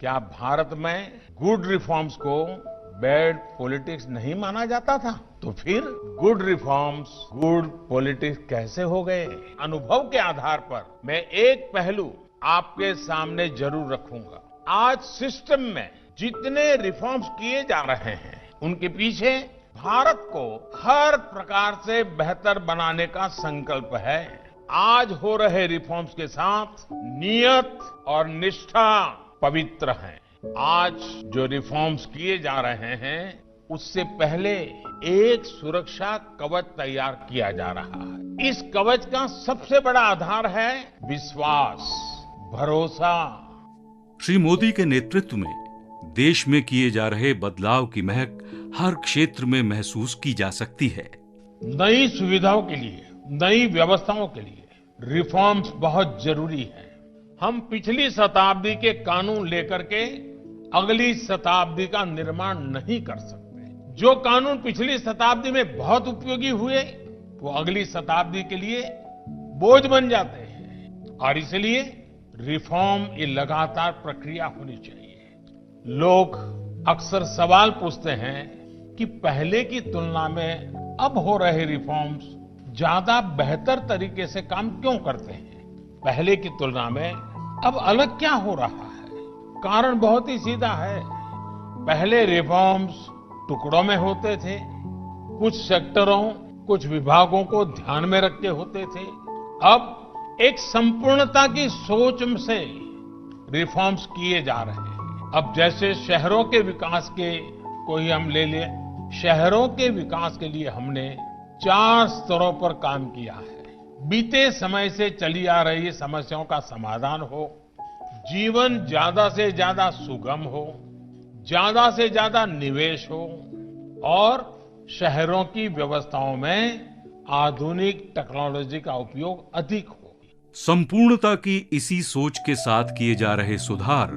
क्या भारत में good reforms को बैड पॉलिटिक्स नहीं माना जाता था? तो फिर गुड रिफॉर्म्स गुड पॉलिटिक्स कैसे हो गए? अनुभव के आधार पर मैं एक पहलू आपके सामने जरूर रखूंगा। आज सिस्टम में जितने रिफॉर्म्स किए जा रहे हैं उनके पीछे भारत को हर प्रकार से बेहतर बनाने का संकल्प है। आज हो रहे रिफॉर्म्स के साथ नियत और निष्ठा पवित्र है। आज जो रिफॉर्म्स किए जा रहे हैं उससे पहले एक सुरक्षा कवच तैयार किया जा रहा है। इस कवच का सबसे बड़ा आधार है विश्वास, भरोसा। श्री मोदी के नेतृत्व में देश में किए जा रहे बदलाव की महक हर क्षेत्र में महसूस की जा सकती है। नई सुविधाओं के लिए, नई व्यवस्थाओं के लिए रिफॉर्म्स बहुत जरूरी है। हम पिछली शताब्दी के कानून लेकर के अगली शताब्दी का निर्माण नहीं कर सकते। जो कानून पिछली शताब्दी में बहुत उपयोगी हुए वो अगली शताब्दी के लिए बोझ बन जाते हैं और इसलिए रिफॉर्म ये लगातार प्रक्रिया होनी चाहिए। लोग अक्सर सवाल पूछते हैं कि पहले की तुलना में अब हो रहे रिफॉर्म्स ज्यादा बेहतर तरीके से काम क्यों करते हैं? पहले की तुलना में अब अलग क्या हो रहा है? कारण बहुत ही सीधा है। पहले रिफॉर्म्स टुकड़ों में होते थे, कुछ सेक्टरों, कुछ विभागों को ध्यान में रख के होते थे। अब एक संपूर्णता की सोच से रिफॉर्म्स किए जा रहे हैं। अब जैसे शहरों के विकास के कोई हम ले ले, शहरों के विकास के लिए हमने 4 स्तरों पर काम किया है। बीते समय से चली आ रही समस्याओं का समाधान हो, जीवन ज्यादा से ज्यादा सुगम हो, ज्यादा से ज्यादा निवेश हो और शहरों की व्यवस्थाओं में आधुनिक टेक्नोलॉजी का उपयोग अधिक हो। संपूर्णता की इसी सोच के साथ किए जा रहे सुधार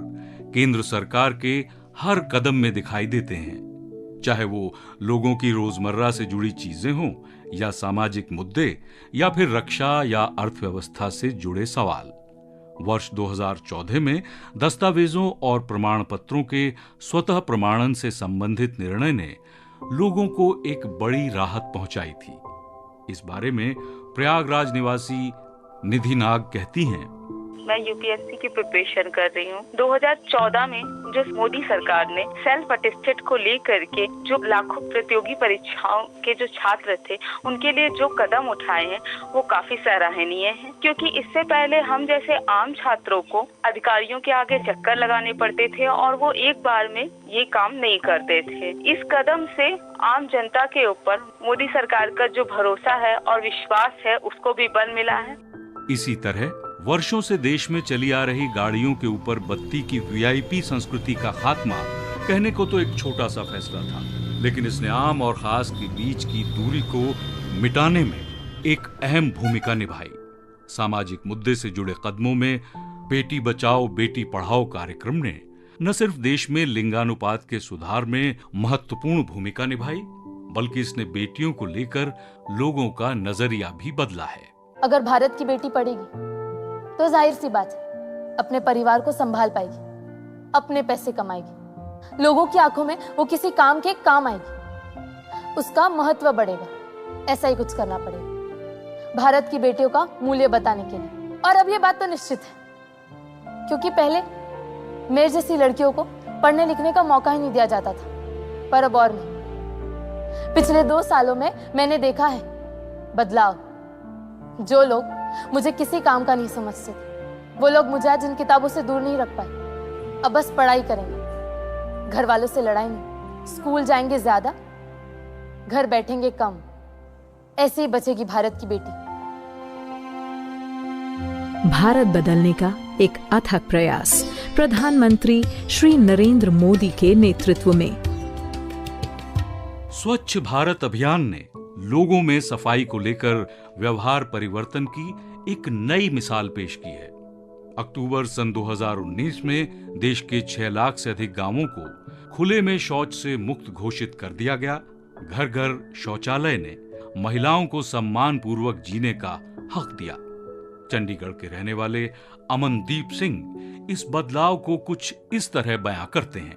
केंद्र सरकार के हर कदम में दिखाई देते हैं, चाहे वो लोगों की रोजमर्रा से जुड़ी चीजें हों या सामाजिक मुद्दे या फिर रक्षा या अर्थव्यवस्था से जुड़े सवाल। वर्ष 2014 में दस्तावेजों और प्रमाण पत्रों के स्वतः प्रमाणन से संबंधित निर्णय ने लोगों को एक बड़ी राहत पहुंचाई थी। इस बारे में प्रयागराज निवासी निधि नाग कहती हैं, मैं यूपीएससी की प्रिपरेशन कर रही हूँ। 2014 में जो मोदी सरकार ने सेल्फ अटेस्टेड को लेकर के जो लाखों प्रतियोगी परीक्षाओं के जो छात्र थे उनके लिए जो कदम उठाए हैं वो काफी सराहनीय हैं, क्योंकि इससे पहले हम जैसे आम छात्रों को अधिकारियों के आगे चक्कर लगाने पड़ते थे और वो एक बार में ये काम नहीं करते थे। इस कदम से आम जनता के ऊपर मोदी सरकार का जो भरोसा है और विश्वास है उसको भी बल मिला है। इसी तरह वर्षों से देश में चली आ रही गाड़ियों के ऊपर बत्ती की वीआईपी संस्कृति का खात्मा कहने को तो एक छोटा सा फैसला था, लेकिन इसने आम और खास के बीच की दूरी को मिटाने में एक अहम भूमिका निभाई। सामाजिक मुद्दे से जुड़े कदमों में बेटी बचाओ बेटी पढ़ाओ कार्यक्रम ने न सिर्फ देश में लिंगानुपात के सुधार में महत्वपूर्ण भूमिका निभाई, बल्कि इसने बेटियों को लेकर लोगों का नजरिया भी बदला है। अगर भारत की बेटी पढ़ेगी तो जाहिर सी बात है अपने परिवार को संभाल पाएगी, अपने पैसे कमाएगी, लोगों की आंखों में वो किसी काम के काम आएगी, उसका महत्व बढ़ेगा। ऐसा ही कुछ करना पड़ेगा भारत की बेटियों का मूल्य बताने के लिए। और अब ये बात तो निश्चित है, क्योंकि पहले मेरे जैसी लड़कियों को पढ़ने लिखने का मौका ही नहीं दिया जाता था, पर अब और नहीं। पिछले 2 सालों में मैंने देखा है बदलाव। जो लोग मुझे किसी काम का नहीं समझते थे, वो लोग मुझे आज इन किताबों से दूर नहीं रख पाए। अब बस पढ़ाई करेंगे, घर वालों से लड़ाई नहीं, स्कूल जाएंगे ज्यादा, घर बैठेंगे कम। ऐसे ही बचेगी भारत की बेटी। भारत बदलने का एक अथक प्रयास प्रधानमंत्री श्री नरेंद्र मोदी के नेतृत्व में। स्वच्छ भारत अभियान ने लोगों में सफाई को लेकर व्यवहार परिवर्तन की एक नई मिसाल पेश की है। अक्टूबर सन 2019 में देश के 6 लाख से अधिक गांवों को खुले में शौच से मुक्त घोषित कर दिया गया। घर घर शौचालय ने महिलाओं को सम्मान पूर्वक जीने का हक दिया। चंडीगढ़ के रहने वाले अमनदीप सिंह इस बदलाव को कुछ इस तरह बयां करते हैं।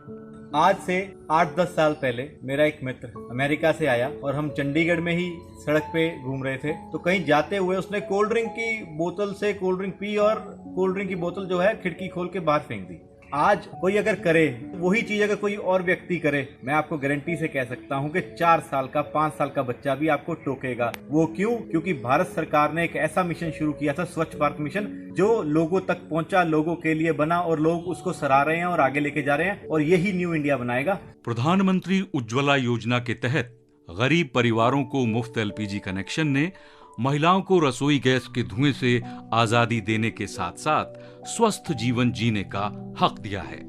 आज से 8-10 साल पहले मेरा एक मित्र अमेरिका से आया और हम चंडीगढ़ में ही सड़क पे घूम रहे थे, तो कहीं जाते हुए उसने कोल्ड ड्रिंक की बोतल से कोल्ड ड्रिंक पी और कोल्ड ड्रिंक की बोतल जो है खिड़की खोल के बाहर फेंक दी। आज कोई अगर करे, वही चीज अगर कोई और व्यक्ति करे, मैं आपको गारंटी से कह सकता हूं कि 4 साल का 5 साल का बच्चा भी आपको टोकेगा। वो क्यों? क्योंकि भारत सरकार ने एक ऐसा मिशन शुरू किया था, स्वच्छ भारत मिशन, जो लोगों तक पहुंचा, लोगों के लिए बना और लोग उसको सराह रहे हैं और आगे लेके जा रहे हैं, और यही न्यू इंडिया बनाएगा। प्रधानमंत्री उज्ज्वला योजना के तहत गरीब परिवारों को मुफ्त एलपीजी कनेक्शन ने महिलाओं को रसोई गैस के धुएं से आजादी देने के साथ साथ स्वस्थ जीवन जीने का हक दिया है।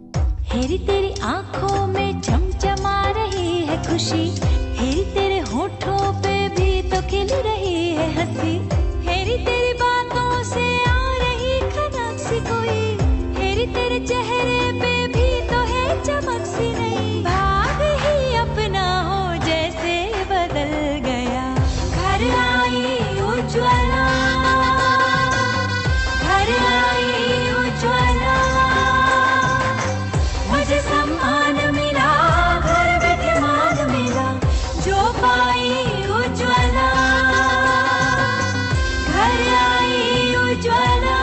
हेरी तेरी आंखों में चमचमा रही है खुशी, हेरी तेरे होठों पे भी तो खिल रही है हंसी, हेरी तेरी बातों से आ रही खनक सी कोई, हेरी तेरे चेहरे पे भी तो है चमक सी नहीं, भाग ही अपना हो जैसे बदल गया। घर आई उज्ज्वला, घर आई उज्ज्वला, मुझे सम्मान मिला, घर विद्यमान मिला, जो पाई उज्ज्वला, घर आई उज्ज्वला।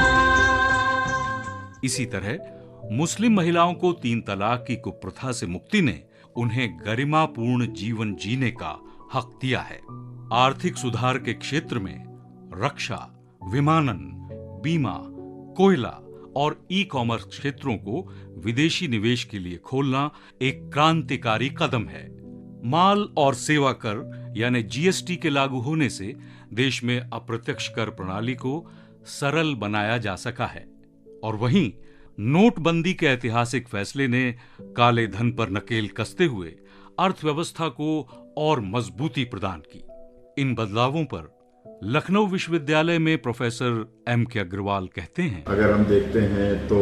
इसी तरह मुस्लिम महिलाओं को 3 तलाक की कुप्रथा से मुक्ति ने उन्हें गरिमापूर्ण जीवन जीने का हक दिया है। आर्थिक सुधार के क्षेत्र में रक्षा, विमानन, बीमा, कोयला और ई कॉमर्स क्षेत्रों को विदेशी निवेश के लिए खोलना एक क्रांतिकारी कदम है। माल और सेवा कर यानी जीएसटी के लागू होने से देश में अप्रत्यक्ष कर प्रणाली को सरल बनाया जा सका है, और वहीं नोटबंदी के ऐतिहासिक फैसले ने काले धन पर नकेल कसते हुए अर्थव्यवस्था को और मजबूती प्रदान की। इन बदलावों पर लखनऊ विश्वविद्यालय में प्रोफेसर M.K. अग्रवाल कहते हैं, अगर हम देखते हैं तो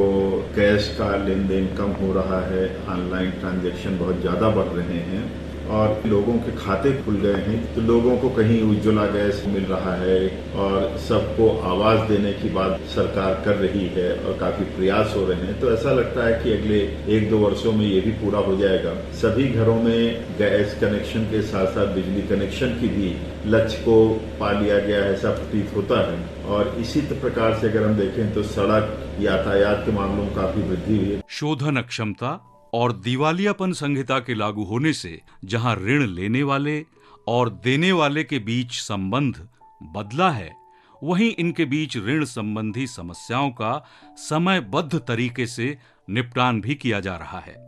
कैश का लेन देन कम हो रहा है, ऑनलाइन ट्रांजैक्शन बहुत ज़्यादा बढ़ रहे हैं और लोगों के खाते खुल गए हैं, तो लोगों को कहीं उज्ज्वला गैस मिल रहा है और सबको आवाज़ देने की बात सरकार कर रही है और काफ़ी प्रयास हो रहे हैं। तो ऐसा लगता है कि अगले 1-2 वर्षों में ये भी पूरा हो जाएगा। सभी घरों में गैस कनेक्शन के साथ साथ बिजली कनेक्शन की भी लक्ष्य को पा लिया गया है, ऐसा प्रतीत होता है। और इसी प्रकार से अगर हम देखें तो सड़क यातायात के मामलों में काफ़ी वृद्धि हुई है। शोधन अक्षमता और दिवालियापन संहिता के लागू होने से जहां ऋण लेने वाले और देने वाले के बीच संबंध बदला है, वहीं इनके बीच ऋण संबंधी समस्याओं का समयबद्ध तरीके से निपटान भी किया जा रहा है।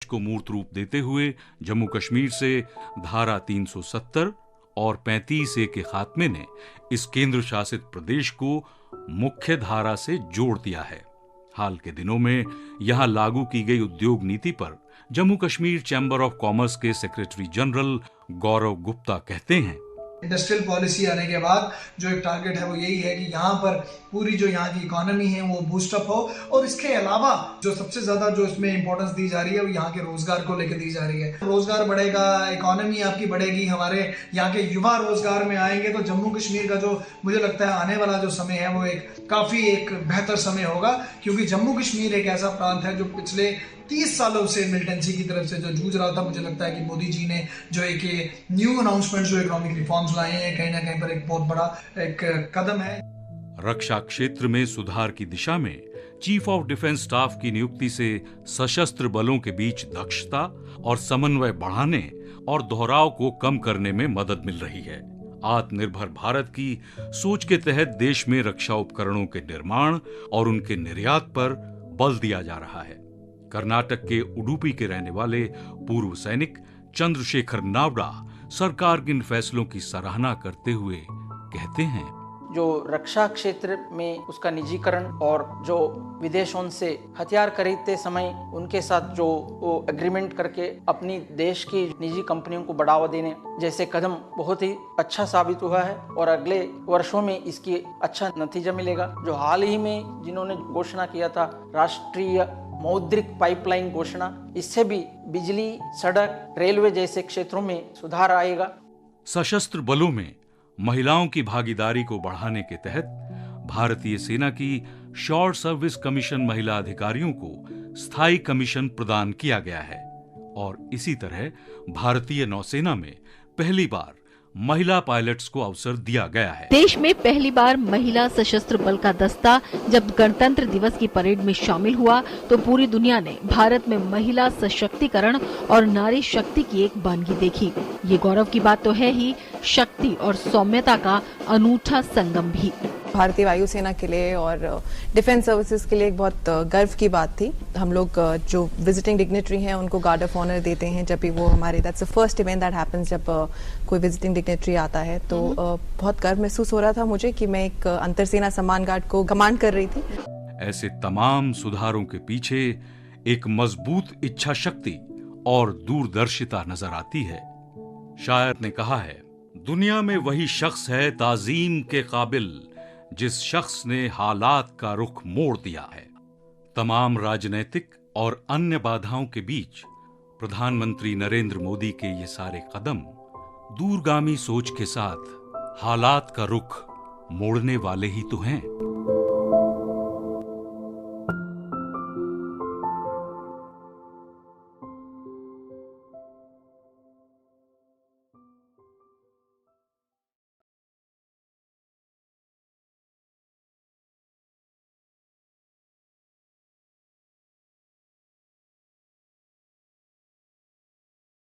को मूर्त रूप देते हुए जम्मू कश्मीर से धारा 370 और 35A के खात्मे ने इस केंद्र शासित प्रदेश को मुख्य धारा से जोड़ दिया है। हाल के दिनों में यहां लागू की गई उद्योग नीति पर Jammu Kashmir chamber of commerce के सेक्रेटरी जनरल गौरव गुप्ता कहते हैं, इंडस्ट्रियल पॉलिसी आने के बाद जो एक टारगेट है वो यही है कि यहाँ पर पूरी जो यहाँ की इकोनॉमी है वो बूस्टअप हो। और इसके अलावा जो सबसे ज्यादा जो इसमें इंपॉर्टेंस दी जा रही है वो यहाँ के रोजगार को लेकर दी जा रही है। रोजगार बढ़ेगा, इकोनॉमी आपकी बढ़ेगी, हमारे यहाँ के युवा रोजगार में आएंगे, तो जम्मू कश्मीर का जो मुझे लगता है आने वाला जो समय है वो काफी एक बेहतर समय होगा, क्योंकि जम्मू कश्मीर एक ऐसा प्रांत है जो पिछले 30 सालों से मिलिटेंसी की तरफ से जो जूझ रहा था। मुझे लगता है कि मोदी जी ने जो एक न्यू अनाउंसमेंट जो इकोनॉमिक रिफॉर्म्स लाए हैं, कहीं ना कहीं पर एक बहुत बड़ा एक कदम है। रक्षा क्षेत्र में सुधार की दिशा में चीफ ऑफ डिफेंस स्टाफ की नियुक्ति से सशस्त्र बलों के बीच दक्षता और समन्वय बढ़ाने और दोहराव को कम करने में मदद मिल रही है। आत्मनिर्भर भारत की सोच के तहत देश में रक्षा उपकरणों के निर्माण और उनके निर्यात पर बल दिया जा रहा है। कर्नाटक के उडुपी के रहने वाले पूर्व सैनिक चंद्रशेखर नावड़ा सरकार के इन फैसलों की सराहना करते हुए कहते हैं, जो रक्षा क्षेत्र में उसका निजीकरण और जो विदेशों से हथियार खरीदते समय उनके साथ जो वो एग्रीमेंट करके अपनी देश की निजी कंपनियों को बढ़ावा देने जैसे कदम बहुत ही अच्छा साबित हुआ है और अगले वर्षों में इसकी अच्छा नतीजा मिलेगा। जो हाल ही में जिन्होंने घोषणा किया था राष्ट्रीय मौद्रिक पाइपलाइन घोषणा, इससे भी बिजली, सड़क, रेलवे जैसे क्षेत्रों में सुधार आएगा। सशस्त्र बलों में महिलाओं की भागीदारी को बढ़ाने के तहत भारतीय सेना की शॉर्ट सर्विस कमीशन महिला अधिकारियों को स्थायी कमीशन प्रदान किया गया है और इसी तरह भारतीय नौसेना में पहली बार महिला पायलट्स को अवसर दिया गया है। देश में पहली बार महिला सशस्त्र बल का दस्ता जब गणतंत्र दिवस की परेड में शामिल हुआ तो पूरी दुनिया ने भारत में महिला सशक्तिकरण और नारी शक्ति की एक बानगी देखी। ये गौरव की बात तो है ही, शक्ति और सौम्यता का अनूठा संगम भी। भारतीय वायुसेना के लिए और डिफेंस सर्विसेज के लिए एक बहुत गर्व की बात थी। हम लोग जो विजिटिंग डिग्नेटरी हैं उनको गार्ड ऑफ ऑनर देते हैं जब भी वो हमारे that's the first event that happens जब कोई विजिटिंग डिग्नेटरी आता है, तो बहुत गर्व महसूस हो रहा था मुझे कि मैं एक अंतर सेना सम्मान गार्ड को कमांड कर रही थी। ऐसे तमाम सुधारों के पीछे एक मजबूत इच्छा शक्ति और दूरदर्शिता नजर आती है। शायर ने कहा है, दुनिया में वही शख्स है ताजीम के काबिल जिस शख्स ने हालात का रुख मोड़ दिया है। तमाम राजनीतिक और अन्य बाधाओं के बीच प्रधानमंत्री नरेंद्र मोदी के ये सारे कदम दूरगामी सोच के साथ हालात का रुख मोड़ने वाले ही तो हैं।